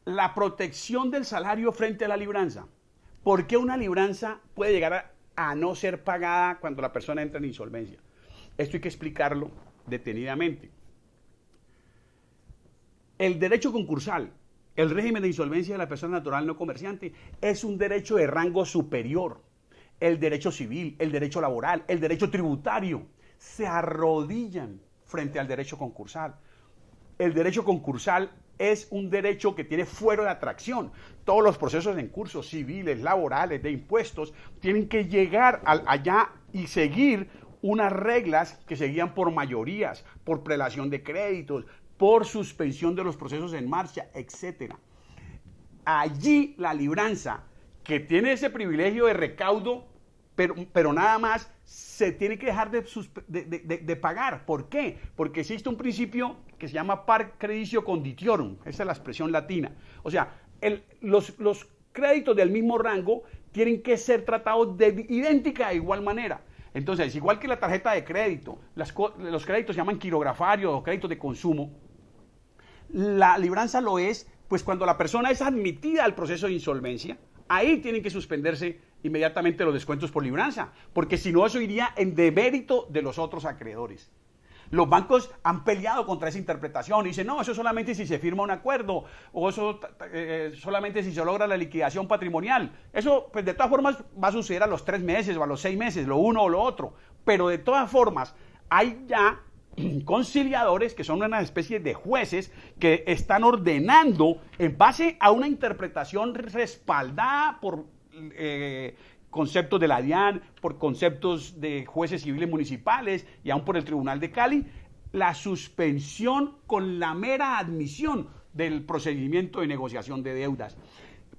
La protección del salario frente a la libranza. ¿Por qué una libranza puede llegar a no ser pagada cuando la persona entra en insolvencia? Esto hay que explicarlo detenidamente. El derecho concursal, el régimen de insolvencia de la persona natural no comerciante, es un derecho de rango superior. El derecho civil, el derecho laboral, el derecho tributario se arrodillan frente al derecho concursal. El derecho concursal es un derecho que tiene fuero de atracción. Todos los procesos en curso, civiles, laborales, de impuestos, tienen que llegar allá y seguir unas reglas que se guían por mayorías, por prelación de créditos, por suspensión de los procesos en marcha, etc. Allí la libranza, que tiene ese privilegio de recaudo, pero nada más, se tiene que dejar de pagar. ¿Por qué? Porque existe un principio que se llama par creditio conditiorum, esa es la expresión latina. O sea, los créditos del mismo rango tienen que ser tratados de idéntica, de igual manera. Entonces, igual que la tarjeta de crédito, los créditos se llaman quirografarios o créditos de consumo, la libranza lo es, pues cuando la persona es admitida al proceso de insolvencia, ahí tienen que suspenderse inmediatamente los descuentos por libranza, porque si no eso iría en demérito de los otros acreedores. Los bancos han peleado contra esa interpretación y dicen, no, eso solamente si se firma un acuerdo, o eso solamente si se logra la liquidación patrimonial. Eso, pues de todas formas, va a suceder a los 3 meses o a los 6 meses, lo uno o lo otro. Pero de todas formas, hay ya conciliadores que son una especie de jueces que están ordenando en base a una interpretación respaldada por conceptos de la DIAN, por conceptos de jueces civiles municipales y aún por el Tribunal de Cali, la suspensión con la mera admisión del procedimiento de negociación de deudas.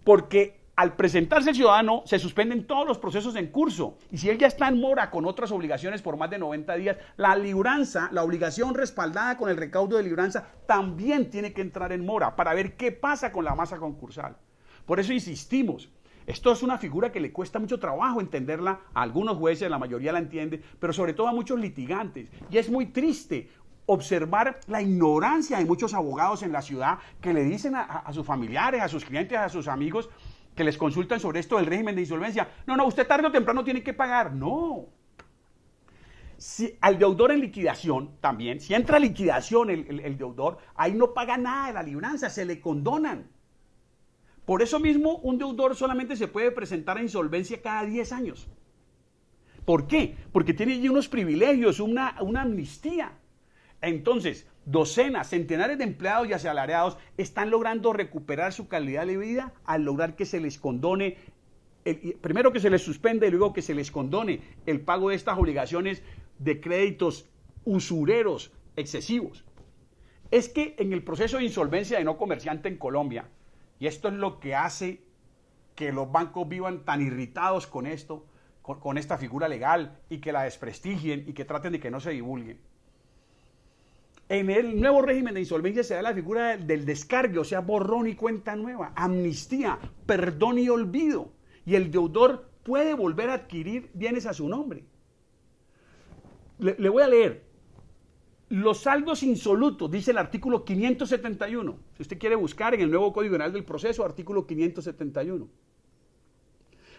Porque al presentarse el ciudadano, se suspenden todos los procesos en curso. Y si él ya está en mora con otras obligaciones por más de 90 días, la libranza, la obligación respaldada con el recaudo de libranza, también tiene que entrar en mora para ver qué pasa con la masa concursal. Por eso insistimos. Esto es una figura que le cuesta mucho trabajo entenderla a algunos jueces, la mayoría la entiende, pero sobre todo a muchos litigantes. Y es muy triste observar la ignorancia de muchos abogados en la ciudad que le dicen a sus familiares, a sus clientes, a sus amigos, que les consultan sobre esto del régimen de insolvencia. No, usted tarde o temprano tiene que pagar. No. Si al deudor en liquidación también, si entra a liquidación el deudor, ahí no paga nada de la libranza, se le condonan. Por eso mismo, un deudor solamente se puede presentar a insolvencia cada 10 años. ¿Por qué? Porque tiene allí unos privilegios, una amnistía. Entonces, docenas, centenares de empleados y asalariados están logrando recuperar su calidad de vida al lograr que se les condone, primero que se les suspenda y luego que se les condone el pago de estas obligaciones de créditos usureros excesivos. Es que en el proceso de insolvencia de no comerciante en Colombia, y esto es lo que hace que los bancos vivan tan irritados con esto, con esta figura legal, y que la desprestigien y que traten de que no se divulgue. En el nuevo régimen de insolvencia se da la figura del descargue, o sea, borrón y cuenta nueva, amnistía, perdón y olvido. Y el deudor puede volver a adquirir bienes a su nombre. Le voy a leer. Los saldos insolutos, dice el artículo 571. Si usted quiere buscar en el nuevo Código Penal del Proceso, artículo 571.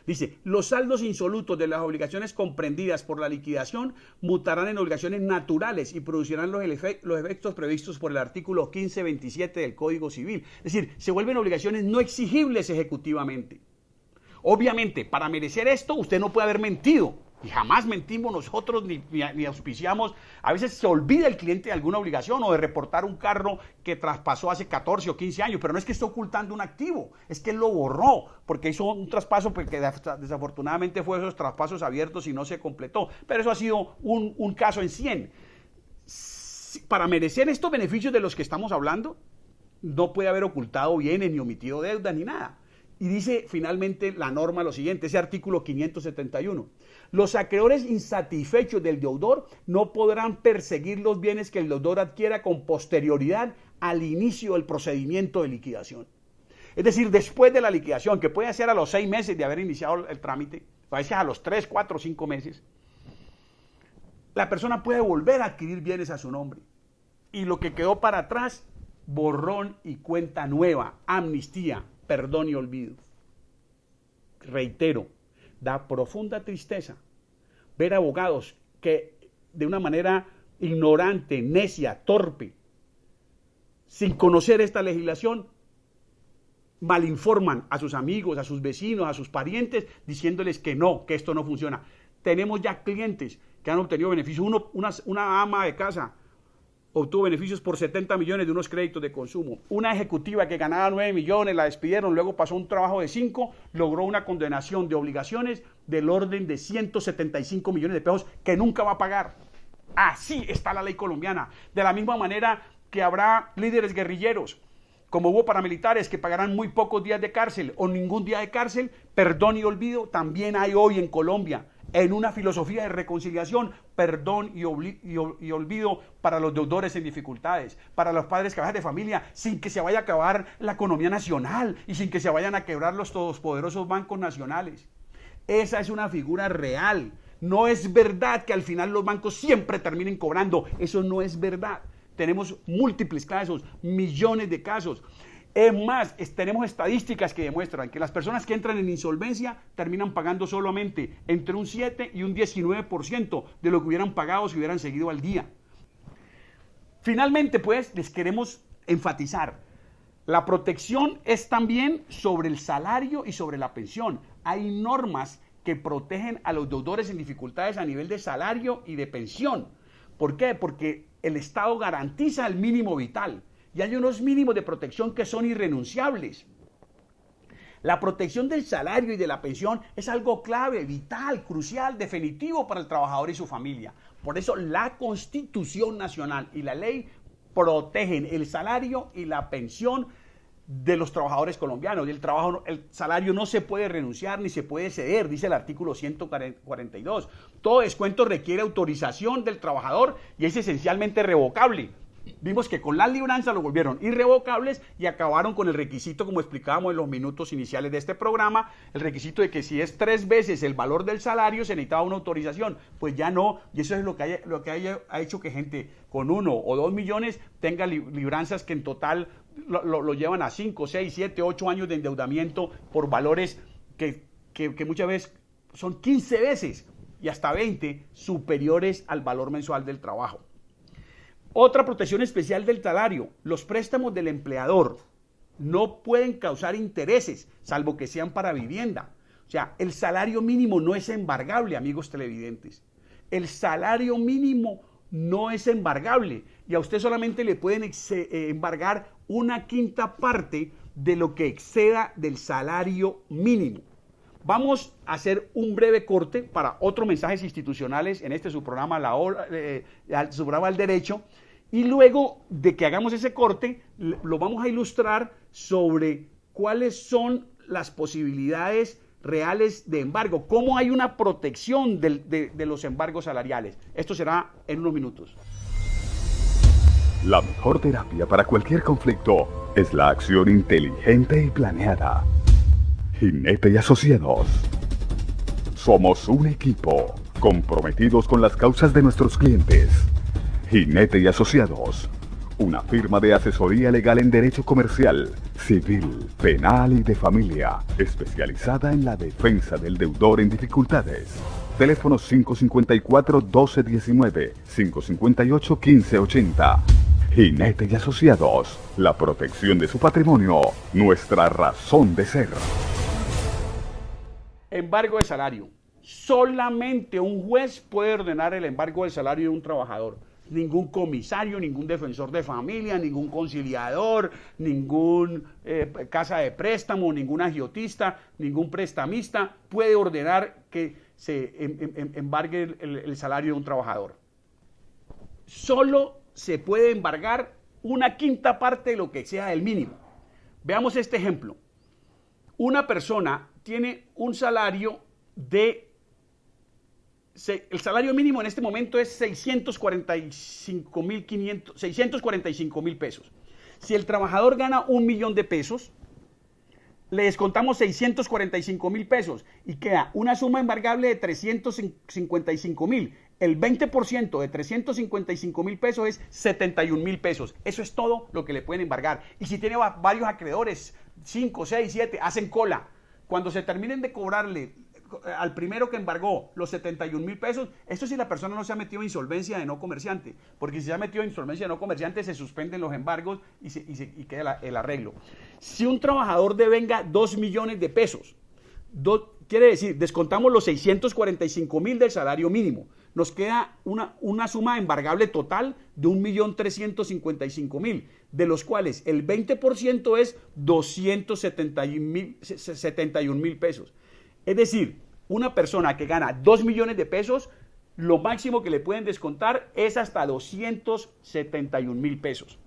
Dice, los saldos insolutos de las obligaciones comprendidas por la liquidación mutarán en obligaciones naturales y producirán los efectos previstos por el artículo 1527 del Código Civil. Es decir, se vuelven obligaciones no exigibles ejecutivamente. Obviamente, para merecer esto, usted no puede haber mentido. Y jamás mentimos nosotros ni auspiciamos. A veces se olvida el cliente de alguna obligación o de reportar un carro que traspasó hace 14 o 15 años, pero no es que esté ocultando un activo, es que él lo borró porque hizo un traspaso porque desafortunadamente fue esos traspasos abiertos y no se completó. Pero eso ha sido un caso en 100. Para merecer estos beneficios de los que estamos hablando, no puede haber ocultado bienes, ni omitido deudas, ni nada. Y dice finalmente la norma lo siguiente, ese artículo 571. Los acreedores insatisfechos del deudor no podrán perseguir los bienes que el deudor adquiera con posterioridad al inicio del procedimiento de liquidación. Es decir, después de la liquidación, que puede ser a los 6 meses de haber iniciado el trámite, a veces a los 3, 4, 5 meses, la persona puede volver a adquirir bienes a su nombre. Y lo que quedó para atrás borrón y cuenta nueva, amnistía, perdón y olvido. Reitero, da profunda tristeza ver abogados que de una manera ignorante, necia, torpe, sin conocer esta legislación, malinforman a sus amigos, a sus vecinos, a sus parientes, diciéndoles que no, que esto no funciona. Tenemos ya clientes que han obtenido beneficios. Una ama de casa obtuvo beneficios por 70 millones de unos créditos de consumo. Una ejecutiva que ganaba 9 millones, la despidieron, luego pasó un trabajo de 5, logró una condonación de obligaciones del orden de 175 millones de pesos que nunca va a pagar. Así está la ley colombiana. De la misma manera que habrá líderes guerrilleros, como hubo paramilitares que pagarán muy pocos días de cárcel o ningún día de cárcel, perdón y olvido, también hay hoy en Colombia, en una filosofía de reconciliación, perdón y olvido para los deudores en dificultades, para los padres cabezas de familia, sin que se vaya a acabar la economía nacional y sin que se vayan a quebrar los todopoderosos bancos nacionales. Esa es una figura real. No es verdad que al final los bancos siempre terminen cobrando. Eso no es verdad. Tenemos múltiples casos, millones de casos. Es más, tenemos estadísticas que demuestran que las personas que entran en insolvencia terminan pagando solamente entre un 7 y un 19% de lo que hubieran pagado si hubieran seguido al día. Finalmente, pues, les queremos enfatizar, la protección es también sobre el salario y sobre la pensión. Hay normas que protegen a los deudores en dificultades a nivel de salario y de pensión. ¿Por qué? Porque el Estado garantiza el mínimo vital y hay unos mínimos de protección que son irrenunciables. La protección del salario y de la pensión es algo clave, vital, crucial, definitivo para el trabajador y su familia. Por eso la Constitución Nacional y la ley protegen el salario y la pensión de los trabajadores colombianos. El salario no se puede renunciar ni se puede ceder, dice el artículo 142. Todo descuento requiere autorización del trabajador y es esencialmente revocable. Vimos que con las libranzas lo volvieron irrevocables y acabaron con el requisito, como explicábamos en los minutos iniciales de este programa, el requisito de que si es 3 veces el valor del salario se necesitaba una autorización. Pues ya no, y eso es lo que ha hecho que gente con 1 o 2 millones tenga libranzas que en total lo llevan a 5, 6, 7, 8 años de endeudamiento por valores que muchas veces son 15 veces y hasta 20 superiores al valor mensual del trabajo. Otra protección especial del salario: los préstamos del empleador no pueden causar intereses, salvo que sean para vivienda. O sea, el salario mínimo no es embargable, amigos televidentes. El salario mínimo no es embargable y a usted solamente le pueden embargar 1/5 parte de lo que exceda del salario mínimo. Vamos a hacer un breve corte para otros mensajes institucionales en su programa, su programa El Derecho, y luego de que hagamos ese corte, lo vamos a ilustrar sobre cuáles son las posibilidades reales de embargo, cómo hay una protección de los embargos salariales. Esto será en unos minutos. La mejor terapia para cualquier conflicto es la acción inteligente y planeada. Jinete y Asociados. Somos un equipo comprometidos con las causas de nuestros clientes. Jinete y Asociados, una firma de asesoría legal en derecho comercial, civil, penal y de familia, especializada en la defensa del deudor en dificultades. Teléfonos 554-1219, 558-1580. Jinete y Asociados, la protección de su patrimonio, nuestra razón de ser. Embargo de salario. Solamente un juez puede ordenar el embargo del salario de un trabajador. Ningún comisario, ningún defensor de familia, ningún conciliador, ningún casa de préstamo, ningún agiotista, ningún prestamista puede ordenar que se embargue el salario de un trabajador. Solo se puede embargar 1/5 parte de lo que sea el mínimo. Veamos este ejemplo. Una persona tiene un salario el salario mínimo en este momento es 645,000 pesos. Si el trabajador gana 1.000.000 de pesos, le descontamos 645,000 pesos y queda una suma embargable de 355,000. El 20% de 355,000 pesos es 71,000 pesos. Eso es todo lo que le pueden embargar. Y si tiene varios acreedores, 5, 6, 7, hacen cola. Cuando se terminen de cobrarle al primero que embargó los 71,000 pesos, esto si la persona no se ha metido en insolvencia de no comerciante, porque si se ha metido en insolvencia de no comerciante se suspenden los embargos y queda el arreglo. Si un trabajador devenga 2 millones de pesos, quiere decir, descontamos los 645,000 del salario mínimo, nos queda una suma embargable total de 1.355.000, de los cuales el 20% es 271,000 pesos. Es decir, una persona que gana 2 millones de pesos, lo máximo que le pueden descontar es hasta 271,000 pesos.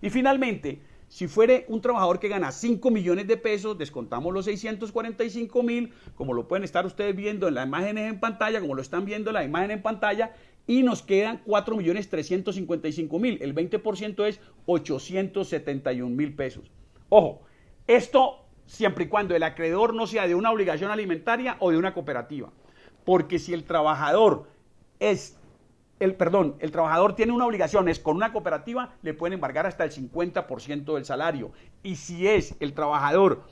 Y finalmente, si fuere un trabajador que gana 5 millones de pesos, descontamos los 645,000, como lo pueden estar ustedes viendo en las imágenes en pantalla, como lo están viendo en la imagen en pantalla, y nos quedan 4.355.000. El 20% es 871,000 pesos. Ojo, esto siempre y cuando el acreedor no sea de una obligación alimentaria o de una cooperativa. Porque si el trabajador el trabajador tiene una obligación, es con una cooperativa, le pueden embargar hasta el 50% del salario. Y si es el trabajador,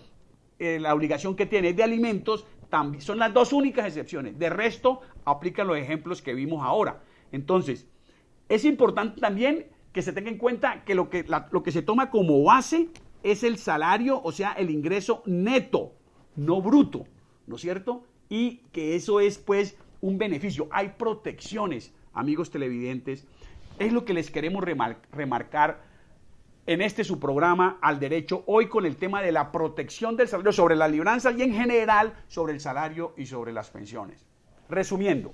la obligación que tiene es de alimentos, también son las dos únicas excepciones. De resto, aplican los ejemplos que vimos ahora. Entonces, es importante también que se tenga en cuenta que lo que se toma como base es el salario, o sea, el ingreso neto, no bruto, ¿no es cierto? Y que eso es, pues, un beneficio. Hay protecciones, amigos televidentes. Es lo que les queremos remarcar en su programa Al Derecho, hoy con el tema de la protección del salario sobre las libranzas y en general sobre el salario y sobre las pensiones. Resumiendo,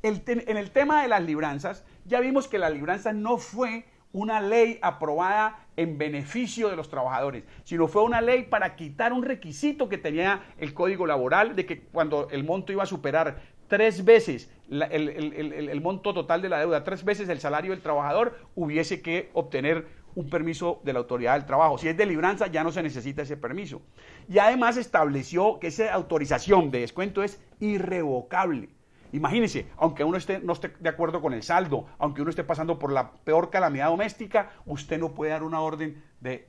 en el tema de las libranzas, ya vimos que la libranza no fue una ley aprobada en beneficio de los trabajadores, sino fue una ley para quitar un requisito que tenía el Código Laboral de que cuando el monto iba a superar 3 veces el monto total de la deuda, 3 veces el salario del trabajador, hubiese que obtener un permiso de la autoridad del trabajo. Si es de libranza, ya no se necesita ese permiso. Y además estableció que esa autorización de descuento es irrevocable. Imagínense, aunque uno no esté de acuerdo con el saldo, aunque uno esté pasando por la peor calamidad doméstica, usted no puede dar una orden de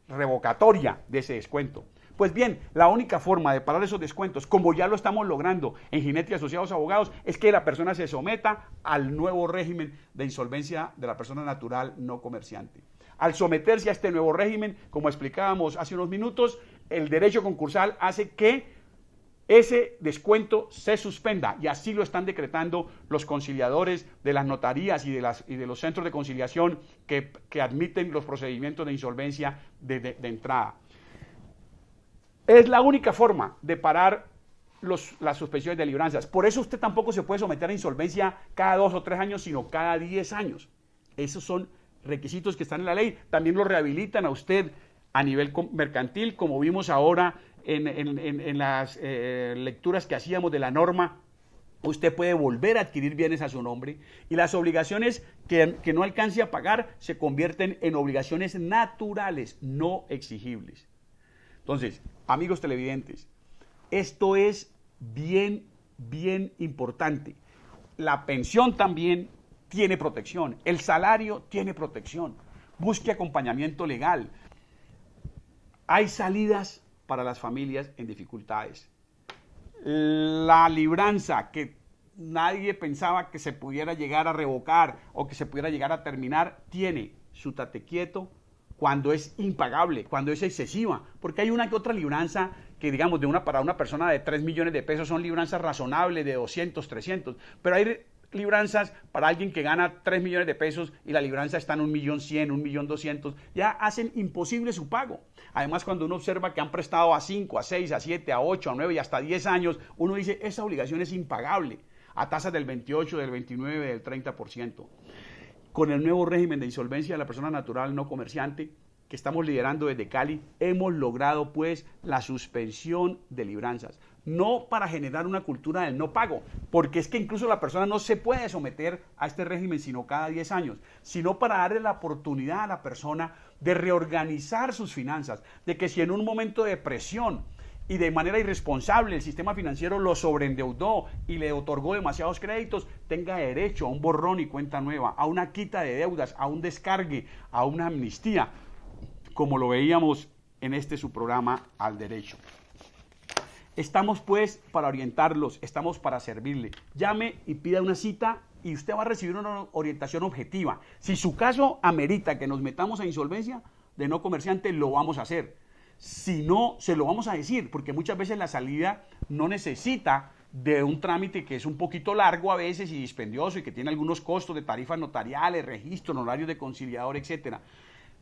revocatoria de ese descuento. Pues bien, la única forma de parar esos descuentos, como ya lo estamos logrando en Ginetti Asociados Abogados, es que la persona se someta al nuevo régimen de insolvencia de la persona natural no comerciante. Al someterse a este nuevo régimen, como explicábamos hace unos minutos, el derecho concursal hace que ese descuento se suspenda, y así lo están decretando los conciliadores de las notarías y de los centros de conciliación que admiten los procedimientos de insolvencia de entrada. Es la única forma de parar las suspensiones de libranzas. Por eso usted tampoco se puede someter a insolvencia cada 2 o 3 años, sino cada 10 años. Esos son requisitos que están en la ley. También lo rehabilitan a usted a nivel mercantil, como vimos ahora en las lecturas que hacíamos de la norma. Usted puede volver a adquirir bienes a su nombre y las obligaciones que no alcance a pagar se convierten en obligaciones naturales, no exigibles. Entonces, amigos televidentes, esto es bien importante. La pensión también tiene protección, el salario tiene protección. Busque acompañamiento legal. Hay salidas para las familias en dificultades. La libranza que nadie pensaba que se pudiera llegar a revocar o que se pudiera llegar a terminar, tiene su tate quieto cuando es impagable, cuando es excesiva, porque hay una que otra libranza que, digamos, para una persona de 3 millones de pesos son libranzas razonables de 200, 300, pero hay libranzas para alguien que gana 3 millones de pesos y la libranza está en 1.100.000, 1.200.000, ya hacen imposible su pago. Además, cuando uno observa que han prestado a 5, a 6, a 7, a 8, a 9 y hasta 10 años, uno dice, esa obligación es impagable, a tasas del 28, del 29, del 30%. Con el nuevo régimen de insolvencia de la persona natural no comerciante que estamos liderando desde Cali, hemos logrado pues la suspensión de libranzas. No para generar una cultura del no pago, porque es que incluso la persona no se puede someter a este régimen sino cada 10 años, sino para darle la oportunidad a la persona de reorganizar sus finanzas, de que si en un momento de presión y de manera irresponsable el sistema financiero lo sobreendeudó y le otorgó demasiados créditos, tenga derecho a un borrón y cuenta nueva, a una quita de deudas, a un descargue, a una amnistía, como lo veíamos en este su programa Al Derecho. Estamos pues para orientarlos, estamos para servirle. Llame y pida una cita y usted va a recibir una orientación objetiva. Si su caso amerita que nos metamos a insolvencia de no comerciante, lo vamos a hacer. Si no, se lo vamos a decir, porque muchas veces la salida no necesita de un trámite que es un poquito largo a veces y dispendioso y que tiene algunos costos de tarifas notariales, registro, horarios de conciliador, etcétera.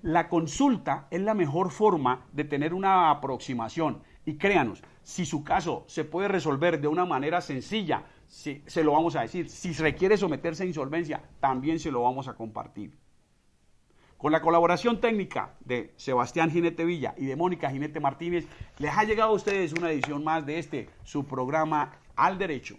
La consulta es la mejor forma de tener una aproximación. Y créanos, si su caso se puede resolver de una manera sencilla, se lo vamos a decir. Si requiere someterse a insolvencia, también se lo vamos a compartir. Con la colaboración técnica de Sebastián Jinete Villa y de Mónica Jinete Martínez, les ha llegado a ustedes una edición más de su programa Al Derecho.